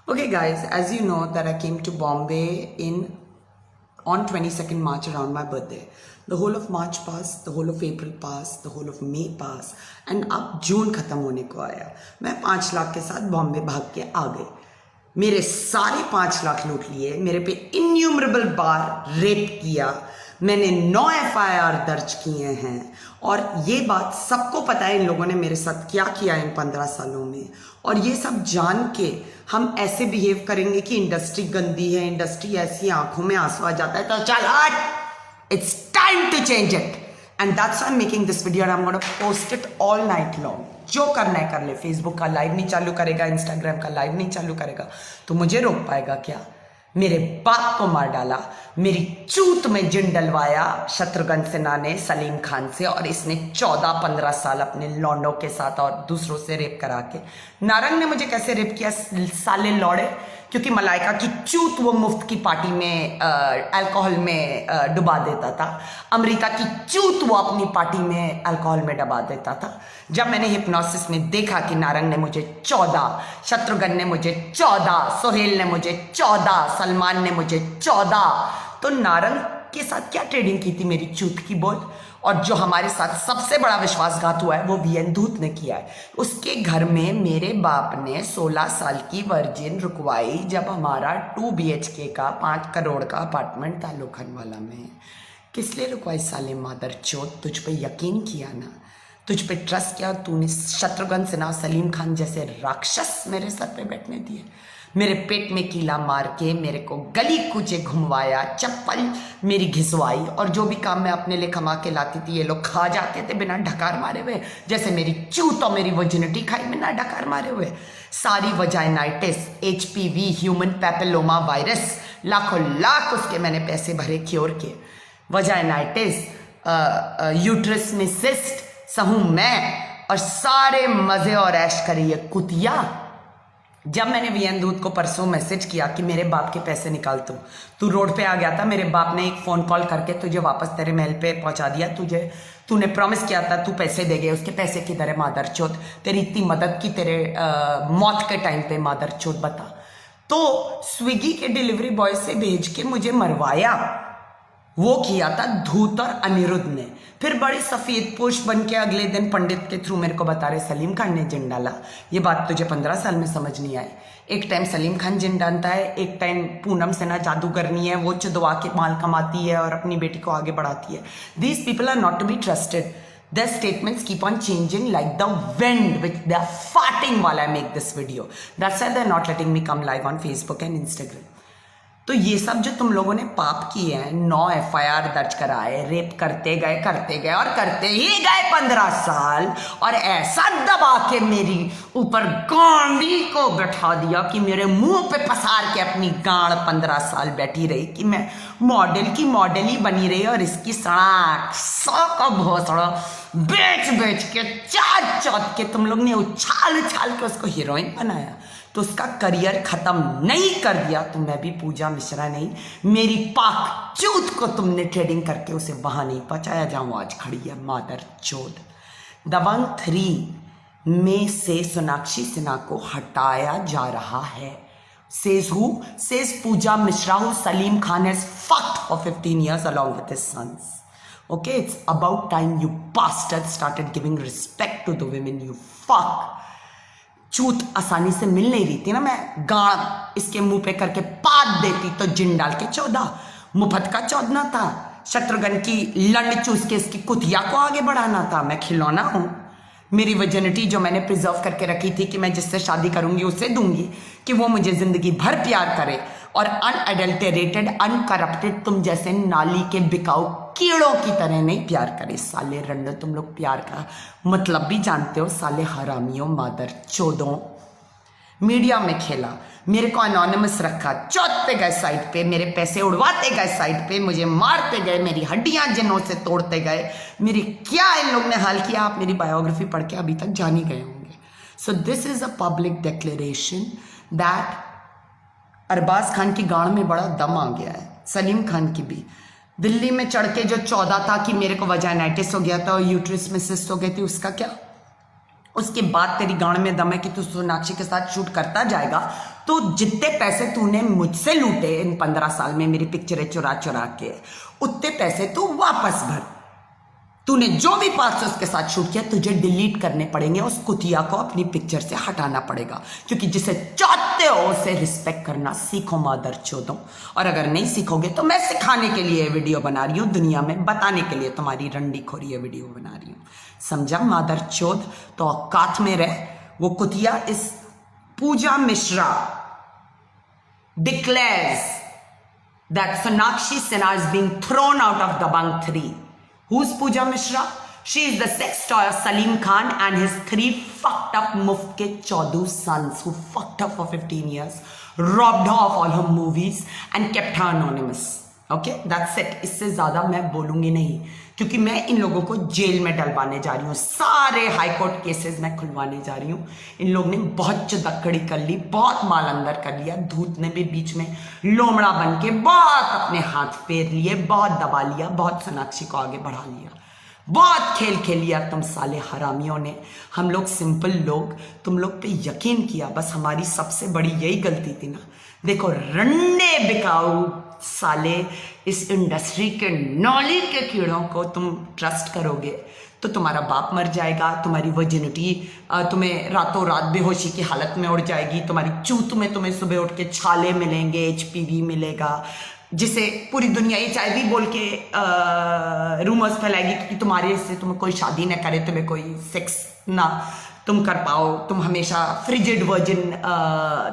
Okay, guys, as you know that I came to Bombay on 22nd March around my birthday. The whole of March passed, the whole of April passed, the whole of May passed, and अब जून खत्म होने को आया. मैं 5 लाख के साथ बॉम्बे भाग के आ गई. मेरे सारे 5 लाख लूट लिए. मेरे पे इन्यूमरेबल बार रेप किया. मैंने 9 FIR दर्ज किए हैं और ये बात सबको पता है इन लोगों ने मेरे साथ क्या किया इन 15 सालों में. और ये सब जान के हम ऐसे बिहेव करेंगे कि इंडस्ट्री गंदी है, इंडस्ट्री ऐसी, आंखों में आंसू आ जाता है, तो चल हट, it's time to change it. And that's why I am making this video and I am gonna post it all night long. जो करना है कर ले. फेसबुक का लाइव नहीं चालू करेगा, इंस्टाग्राम का लाइव नहीं चालू करेगा तो मुझे रोक पाएगा क्या? मेरे बाप को मार डाला, मेरी चूत में जिन डलवाया शत्रुघ्न सिन्हा ने सलीम खान से, और इसने 14-15 साल अपने लौंडों के साथ और दूसरों से रेप करा के. नारंग ने मुझे कैसे रेप किया साले लौड़े? क्योंकि मलाइका की चूत वो मुफ्त की पार्टी में अल्कोहल में डुबा देता था. अमेरिका की चूत वो अपनी पार्टी में अल्कोहल में डुबा देता था. जब मैंने हिप्नोसिस में देखा कि नारंग ने मुझे 14, शत्रुघ्न ने मुझे 14, सोहेल ने मुझे 14, सलमान ने मुझे 14, तो नारंग के साथ क्या ट्रेडिंग की थी मेरी चूत की बोल. और जो हमारे साथ सबसे बड़ा विश्वासघात हुआ है वो वीएन धूत ने किया है. उसके घर में मेरे बाप ने 16 साल की वर्जिन रुकवाई जब हमारा 2 BHK का 5 करोड़ का अपार्टमेंट था लोखंडवाला में. किस लिए रुकवाई साले मादर चोद? तुझ पे यकीन किया ना, तुझ पे ट्रस्ट किया और तूने शत्रुघ्न सिन्हा, सलीम खान जैसे राक्षस मेरे सर पे बैठने दिए. मेरे पेट में कीला मार के मेरे को गली कूचे घुमवाया, चप्पल मेरी घिसवाई, और जो भी काम मैं अपने लिए कमा के लाती थी ये लोग खा जाते थे बिना ढकार मारे हुए. जैसे मेरी चूत और मेरी वर्जिनिटी खाई बिना ढकार मारे हुए. सारी वजाइनाइटिस, HPV, ह्यूमन पैपिलोमा वायरस, लाखों लाख उसके मैंने पैसे भरे क्योर के. वजाइनाइटिस, यूट्रस में सिस्ट सहूं मैं, और सारे मजे और ऐश करी ये कुतिया. जब मैंने वीएन दूत को परसों मैसेज किया कि मेरे बाप के पैसे निकाल तू रोड पे आ गया था, मेरे बाप ने एक फ़ोन कॉल करके तुझे वापस तेरे महल पे पहुंचा दिया. तूने प्रॉमिस किया था तू पैसे देगे, उसके पैसे किधर है मादर चोद? तेरी इतनी मदद की तेरे मौत के टाइम पे मादर चोद, बता. तो स्विगी के डिलीवरी बॉय से भेज के मुझे मरवाया, वो किया था धूत और अनिरुद्ध ने. फिर बड़ी सफेद पोश बन के अगले दिन पंडित के थ्रू मेरे को बता रहे सलीम खान ने जिन डाला. ये बात तुझे 15 साल में समझ नहीं आई. एक टाइम सलीम खान जिन डालता है, एक टाइम पूनम सिन्हा जादूगरनी है, वो चुदवा के माल कमाती है और अपनी बेटी को आगे बढ़ाती है. These people are not to be trusted. Their statements keep on changing like the wind which they are farting while I make this video. That's why they're not letting me come live on Facebook and Instagram. तो ये सब जो तुम लोगों ने पाप किए हैं, 9 FIR दर्ज कराए, रेप करते गए और करते ही गए 15 साल, और ऐसा दबा के मेरी ऊपर गांडी को बैठा दिया कि मेरे मुंह पे पसार के अपनी गांड 15 साल बैठी रही कि मैं मॉडल की मॉडल ही बनी रही, और इसकी सड़ाक का भोसड़ा बेच के चाट के तुम लोग ने उछाल के उसको हीरोइन बनाया. तो उसका करियर खत्म नहीं कर दिया तो मैं भी पूजा मिश्रा नहीं, मेरी पाक चूत को तुमने ट्रेडिंग करके उसे वहां नहीं पहुंचाया जहां वो आज खड़ी है मादर चोद. दबंग 3 में से सोनाक्षी सिन्हा को हटाया जा रहा है. Says who? Says Pooja Mishra, who Salim Khan has fucked for 15 years along with his sons. Okay, it's about time you bastards started giving respect to the women you fuck. चूत आसानी से मिल नहीं रही थी ना, मैं गाड़ इसके मुंह पे करके पाद देती तो जिन डाल के 14. मुफ्त का चौदना था. शत्रुघ्न की लंड चूस के इसकी कुतिया को आगे बढ़ाना था. मैं खिलौना हूं. मेरी वर्जिनिटी जो मैंने प्रिजर्व करके रखी थी कि मैं जिससे शादी करूंगी उसे दूंगी कि वो मुझे जिंदगी भर प्यार करे, और अनएडल्टरेटेड, अनकरप्टेड तुम जैसे नाली के बिकाऊ कीड़ों की तरह नहीं प्यार करे. साले रंडो, तुम लोग प्यार का मतलब भी जानते हो. साले हरामियों, मादर चोदों. मीडिया में खेला, मेरे को अनोनिमस रखा, चौथते गए साइड पे, मेरे पैसे उड़वाते गए साइड पे, मुझे मारते गए, मेरी हड्डियां जिनों से तोड़ते गए. मेरी क्या इन लोग ने हाल किया, आप मेरी बायोग्राफी पढ़ के अभी तक जान ही गए होंगे. So this is a public declaration that Arbaaz Khan की गांड में बड़ा दम आ गया है. सलीम खान की भी दिल्ली में चढ़ के जो 14 था कि मेरे को वजाइनाइटिस हो गया था और यूट्रस में सिस्ट हो गई थी, उसका क्या? उसके बाद तेरी गांड में दम है कि तू सोनाक्षी के साथ शूट करता जाएगा, तो जितने पैसे तूने मुझसे लूटे इन 15 साल में मेरी पिक्चरें चुरा चुरा के, उतने पैसे तू वापस भर। तूने जो भी पार्ट्स उसके साथ शूट किया तुझे डिलीट करने पड़ेंगे, उस कुतिया को अपनी पिक्चर से हटाना पड़ेगा, क्योंकि जिसे चाहते हो उसे रिस्पेक्ट करना सीखो मादर चोदों। और अगर नहीं सीखोगे तो मैं सिखाने के लिए वीडियो बना रही हूँ, दुनिया में बताने के लिए तुम्हारी रंडी खोरी ये वीडियो बना रही हूँ, समझा मादर चोद। तो औकात में रह। वो कुतिया इस पूजा Mishra declares that Sonakshi Sinha is being thrown out of Dabangg 3. Who's Pooja Mishra? She is the sex toy of Salim Khan and his 3 fucked up Mufke Chaudu sons who fucked her for 15 years, robbed her of all her movies and kept her anonymous. Okay, that's it. इससे ज्यादा मैं बोलूंगी नहीं, क्योंकि मैं इन लोगों को jail में डलवाने जा रही हूँ। सारे हाई कोर्ट केसेस मैं खुलवाने जा रही हूँ। इन लोग ने बहुत चुदक्कड़ी कर ली, बहुत माल अंदर कर लिया। धूत ने भी बीच में लोमड़ा बन के बहुत अपने हाथ फेर लिए, बहुत दबा लिया, बहुत सोनाक्षी को आगे बढ़ा लिया, बहुत खेल खेल लिया तुम साले हरामियों ने। हम लोग सिंपल लोग तुम लोग पे यकीन किया, बस हमारी सबसे बड़ी यही गलती थी ना। देखो रंडे बिकाऊ साले, इस इंडस्ट्री के नौली के कीड़ों को तुम ट्रस्ट करोगे तो तुम्हारा बाप मर जाएगा, तुम्हारी वर्जिनिटी तुम्हें रातों रात बेहोशी की हालत में उड़ जाएगी, तुम्हारी चूत में तुम्हें सुबह उठ के छाले मिलेंगे, एचपीवी मिलेगा, जिसे पूरी दुनिया HIV बोल के रूमर्स फैलाएगी, क्योंकि तुम्हारे से तुम्हें कोई शादी ना करे, तुम्हें कोई सेक्स ना तुम कर पाओ, तुम हमेशा फ्रिजिड वर्जिन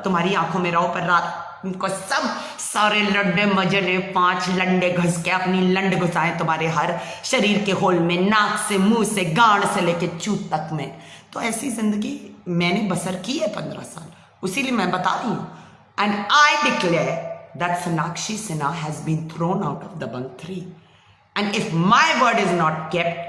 तुम्हारी आंखों में रहो। पर रात को सब सारे लंडे मजरे 5 लंडे घुस के अपनी लंड घुसाएं तुम्हारे हर शरीर के होल में, नाक से, मुंह से, गांड से लेके चूत तक में। तो ऐसी जिंदगी मैंने बसर की है 15 साल, उसीलिए मैं बता रही हूँ। And I declare that Sonakshi Sinha has been thrown out of Dabangg 3. And if my word is not kept,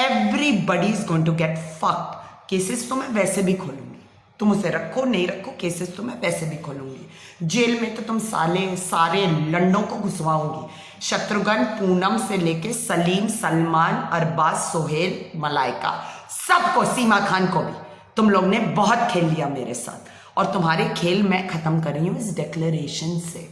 everybody is going to get fucked. Cases तो मैं वैसे भी खोलूंगी, तुम उसे रखो नहीं रखो, केसेस तो मैं वैसे भी खोलूंगी। जेल में तो तुम सारे लंडों को घुसवाऊंगी। शत्रुघ्न, पूनम से लेके सलीम, सलमान, अरबाज, सोहेल, मलाइका, सबको, सीमा खान को भी तुम लोग ने बहुत खेल लिया मेरे साथ, और तुम्हारे खेल मैं खत्म कर रही हूँ इस डिक्लेरेशन से।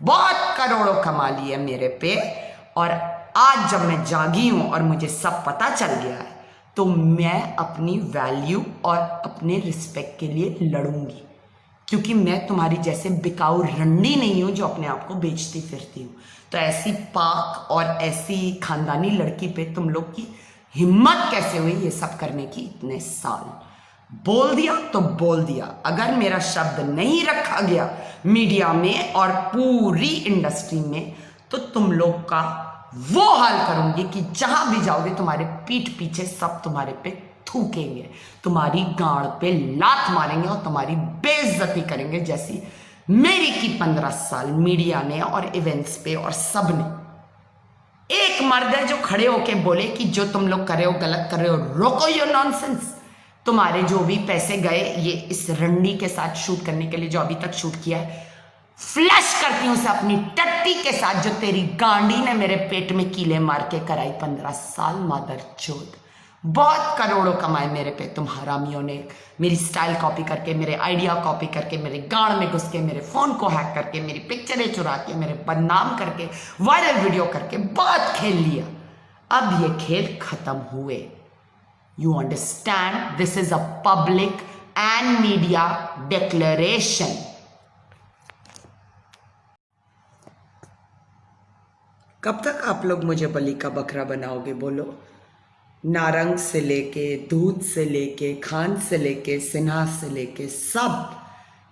बहुत करोड़ों कमा लिए मेरे पे, और आज जब मैं जागी हूं और मुझे सब पता चल गया है, तो मैं अपनी वैल्यू और अपने रिस्पेक्ट के लिए लड़ूंगी, क्योंकि मैं तुम्हारी जैसे बिकाऊ रंडी नहीं हूं जो अपने आप को बेचती फिरती हूं। तो ऐसी पाक और ऐसी खानदानी लड़की पे तुम लोग की हिम्मत कैसे हुई ये सब करने की इतने साल? बोल दिया तो बोल दिया। अगर मेरा शब्द नहीं रखा गया मीडिया में और पूरी इंडस्ट्री में, तो तुम लोग का वो हाल करूंगी कि जहां भी जाओगे तुम्हारे पीठ पीछे सब तुम्हारे पे थूकेंगे, तुम्हारी गांड पे लात मारेंगे और तुम्हारी बेइज्जती करेंगे, जैसी मेरी की 15 साल मीडिया ने और इवेंट्स पे और सब ने। एक मर्द है जो खड़े होके बोले कि जो तुम लोग कर रहे हो गलत कर रहे हो, रोको ये नॉनसेंस। तुम्हारे जो भी पैसे गए ये इस रंडी के साथ शूट करने के लिए जो अभी तक शूट किया है, फ्लश करती हूं उसे अपनी टट्टी के साथ जो तेरी गांडी ने मेरे पेट में कीले मार के कराई 15 साल। मादर चोद, बहुत करोड़ों कमाए मेरे पे तुम हरामियों ने, मेरी स्टाइल कॉपी करके, मेरे आइडिया कॉपी करके, मेरे गांड में घुस के, मेरे फोन को हैक करके, मेरी पिक्चरें चुरा के, मेरे बदनाम करके, वायरल वीडियो करके बहुत खेल लिया। अब ये खेल खत्म हुए। You understand? This is a public and media declaration. कब तक आप लोग मुझे बलि का बकरा बनाओगे बोलो? नारंग से लेके, दूध से लेके, खान से लेके, सिन्हा से लेके, सब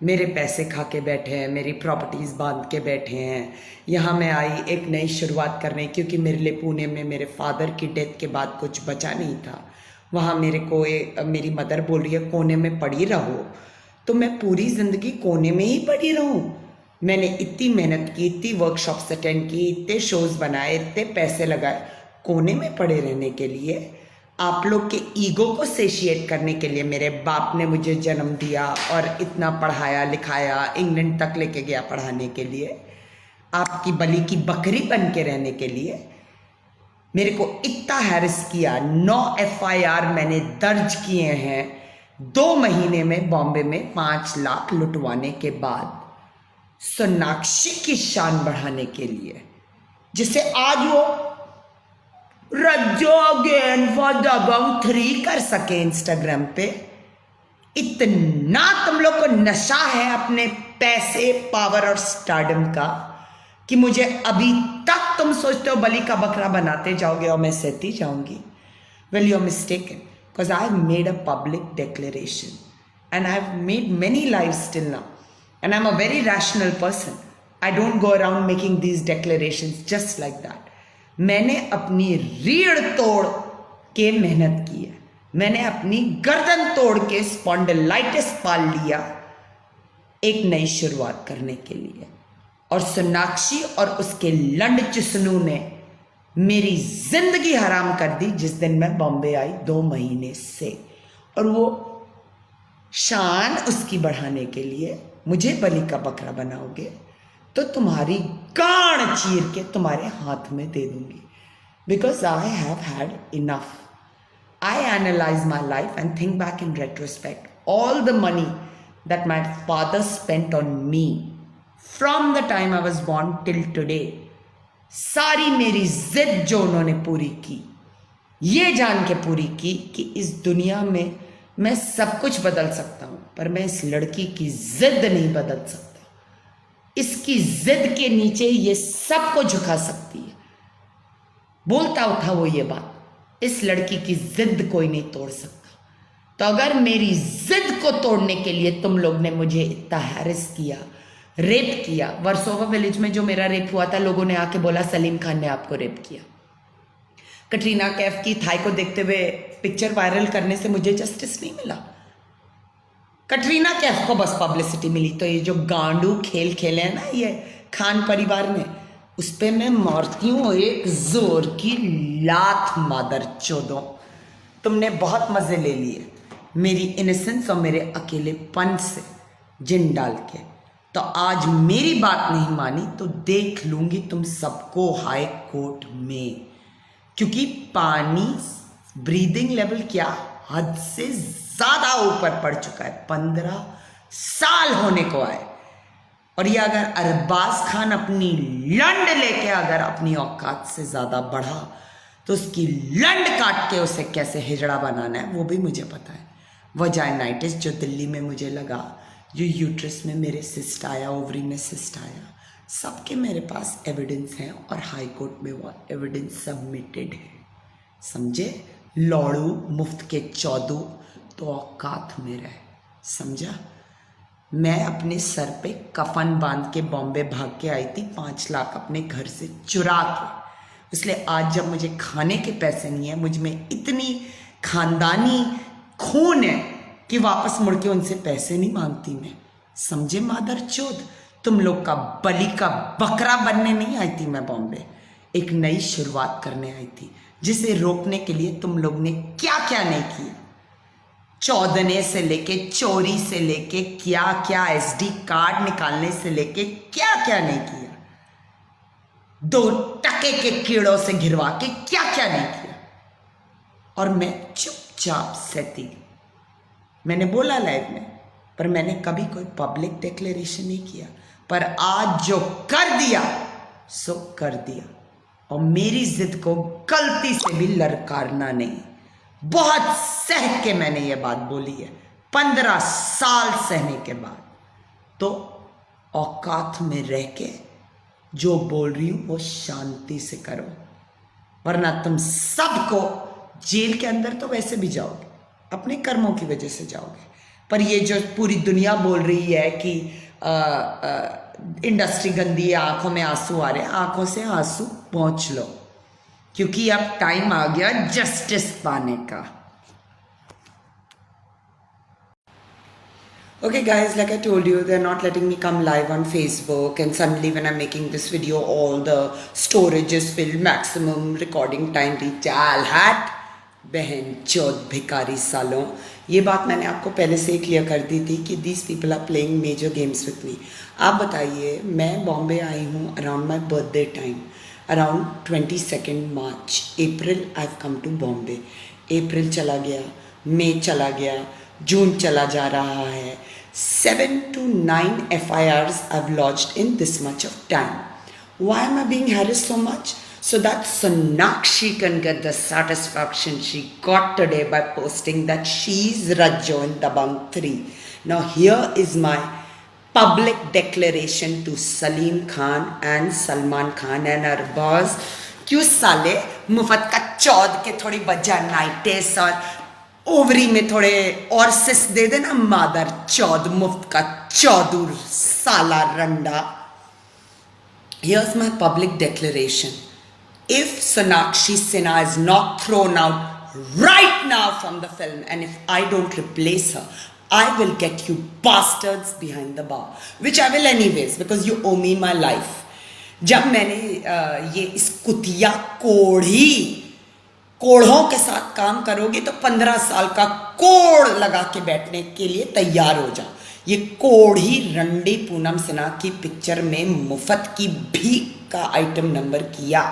मेरे पैसे खा के बैठे हैं, मेरी प्रॉपर्टीज़ बांध के बैठे हैं। यहाँ मैं आई एक नई शुरुआत करने, क्योंकि मेरे लिए पुणे में मेरे फादर की डेथ के बाद कुछ बचा नहीं था। वहाँ मेरे को मेरी मदर बोल रही है कोने में पड़ी रहो, तो मैं पूरी ज़िंदगी कोने में ही पड़ी रहूँ? मैंने इतनी मेहनत की, इतनी वर्कशॉप्स अटेंड की, इतने शोज़ बनाए, इतने पैसे लगाए, कोने में पड़े रहने के लिए? आप लोग के ईगो को सेशिएट करने के लिए मेरे बाप ने मुझे जन्म दिया और इतना पढ़ाया लिखाया, इंग्लैंड तक लेके गया पढ़ाने के लिए, आपकी बलि की बकरी बन के रहने के लिए? मेरे को इतना हैरेस किया, 9 FIR मैंने दर्ज किए हैं 2 महीने में बॉम्बे में 5 लाख लुटवाने के बाद सोनाक्षी की शान बढ़ाने के लिए, जिसे आज वो रज्जो अगेन फॉर दबंग 3 कर सके इंस्टाग्राम पे, इतना तुम लोग को नशा है अपने पैसे, पावर और स्टारडम का कि मुझे अभी तक तुम सोचते हो बलि का बकरा बनाते जाओगे और मैं सहती जाऊंगी. Well, you're mistaken, because I have made a public declaration and I have made many lives till now, and I'm a very rational person. I don't go around making these declarations just like that. मैंने अपनी रीढ़ तोड़ के मेहनत की है, मैंने अपनी गर्दन तोड़ के स्पॉन्डिलाइटिस पाल लिया एक नई शुरुआत करने के लिए. और सोनाक्षी और उसके लंड चुसनू ने मेरी जिंदगी हराम कर दी जिस दिन मैं बॉम्बे आई 2 महीने से. और वो शान उसकी बढ़ाने के लिए मुझे बलि का बकरा बनाओगे तो तुम्हारी गांड चीर के तुम्हारे हाथ में दे दूंगी. Because I have had enough. I analyse my life and think back in retrospect all the money that my father spent on me from the time I was born till today. सारी मेरी जिद जो उन्होंने पूरी की, ये जान के पूरी की कि इस दुनिया में मैं सब कुछ बदल सकता हूं, पर मैं इस लड़की की जिद नहीं बदल सकता. इसकी जिद के नीचे ये सबको झुका सकती है. बोलता था वो ये बात, इस लड़की की जिद कोई नहीं तोड़ सकता. तो अगर मेरी जिद को तोड़ने के लिए तुम लोग ने मुझे इतना हैरेस किया, रेप किया, वर्सोवा विलेज में जो मेरा रेप हुआ था, लोगों ने आके बोला सलीम खान ने आपको रेप किया. कटरीना कैफ की थाई को देखते हुए पिक्चर वायरल करने से मुझे जस्टिस नहीं मिला. कटरीना कैफ को बस पब्लिसिटी मिली. तो ये जो गांडू खेल खेले हैं ना ये खान परिवार ने, उस पर मैं मारती हूँ एक जोर की लात. मादर चोदो, तुमने बहुत मजे ले लिए मेरी इनोसेंस और मेरे अकेलेपन से जिन डाल के. तो आज मेरी बात नहीं मानी तो देख लूंगी तुम सबको हाई कोर्ट में. क्योंकि पानी ब्रीदिंग लेवल क्या हद से ज्यादा ऊपर पड़ चुका है. 15 साल होने को आए. और ये अगर अरबाज खान अपनी लंड लेके अगर अपनी औकात से ज्यादा बढ़ा तो उसकी लंड काट के उसे कैसे हिजड़ा बनाना है वो भी मुझे पता है. वजाइनाइटिस जो दिल्ली में मुझे लगा, जो यूट्रस में मेरे सिस्ट आया, ओवरी में सिस्ट आया, सबके मेरे पास एविडेंस हैं और हाई कोर्ट में वो एविडेंस सबमिटेड है. समझे? लौड़ू मुफ्त के चौदू तो औकात में रहे. समझा? मैं अपने सर पे कफन बांध के बॉम्बे भाग के आई थी 5 लाख अपने घर से चुरा के. इसलिए आज जब मुझे खाने के पैसे नहीं है, मुझ में इतनी खानदानी खून है कि वापस मुड़ के उनसे पैसे नहीं मांगती मैं. समझे मादर चोद? तुम लोग का बलि का बकरा बनने नहीं आई थी मैं बॉम्बे. एक नई शुरुआत करने आई थी जिसे रोकने के लिए तुम लोग ने क्या क्या नहीं किया. चौदने से लेके, चोरी से लेके, क्या क्या SD कार्ड निकालने से लेके क्या क्या नहीं किया. 2 टके के कीड़ों से घिरवा के क्या क्या नहीं किया. और मैं चुपचाप सहती. मैंने बोला लाइव में, पर मैंने कभी कोई पब्लिक डिक्लेरेशन नहीं किया. पर आज जो कर दिया सो कर दिया. और मेरी जिद को गलती से भी ललकारना नहीं. बहुत सह के मैंने ये बात बोली है 15 साल सहने के बाद. तो औकात में रह के जो बोल रही हूं वो शांति से करो, वरना तुम सबको जेल के अंदर तो वैसे भी जाओगे, अपने कर्मों की वजह से जाओगे. पर ये जो पूरी दुनिया बोल रही है कि इंडस्ट्री गंदी है, आंखों में आंसू आ रहे हैं, आंखों से आंसू पोंछ लो, क्योंकि अब टाइम आ गया जस्टिस पाने का. Okay guys, like I told you, they're not letting me come live on Facebook, and suddenly when I'm making this video, all the storage is filled, maximum recording time reached. hat बहन चौथ भिकारी सालों. ये बात मैंने आपको पहले से clear कर दी थी कि these people are playing major games with me. आप बताइए, मैं बॉम्बे आई हूँ around my birthday time, around 22 March. April I have come to Bombay. अप्रैल चला गया, मई चला गया, जून चला जा रहा है. 7 to 9 FIRs I've lodged in this much of time. Why am I being harassed so much? So that Sonakshi can get the satisfaction she got today by posting that she's Rajjo in Dabang 3. Now here is my public declaration to Salim Khan and Salman Khan and Arbaz. क्यों साले मुफ्त का चौद के थोड़ी बजा नाइटेस और ovary में थोड़े और सिस दे देना मादर चौद मुफ्त का चौदूर साला रंडा. Here's my public declaration. If Sonakshi Sinha is not thrown out right now from the film and if I don't replace her, I will get you bastards behind the bar, which I will anyways because you owe me my life. जब मैंने ये इस कुतिया कोढ़ों के साथ काम करोगे तो 15 साल का कोड़ लगा के बैठने के लिए तैयार हो जाओ. ये कोढ़ी रंडी पूनम सिन्हा की पिक्चर में मुफ्त की भीख का आइटम नंबर किया.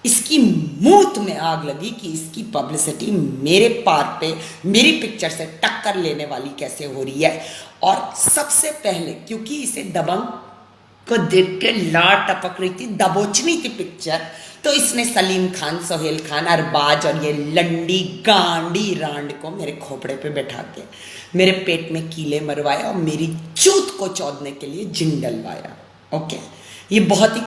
इसकी मूत में आग लगी कि इसकी पब्लिसिटी मेरे पार पे मेरी पिक्चर से टक्कर लेने वाली कैसे हो रही है. और सबसे पहले क्योंकि इसे दबंग को देख के ला टपक रही थी, दबोचनी थी पिक्चर, तो इसने सलीम खान, सोहेल खान, अरबाज और ये लंडी गांडी रांड को मेरे खोपड़े पे बैठा के मेरे पेट में कीले मरवाया और मेरी चूत को चौदने के लिए जिन डलवाया. ओके, ये बहुत ही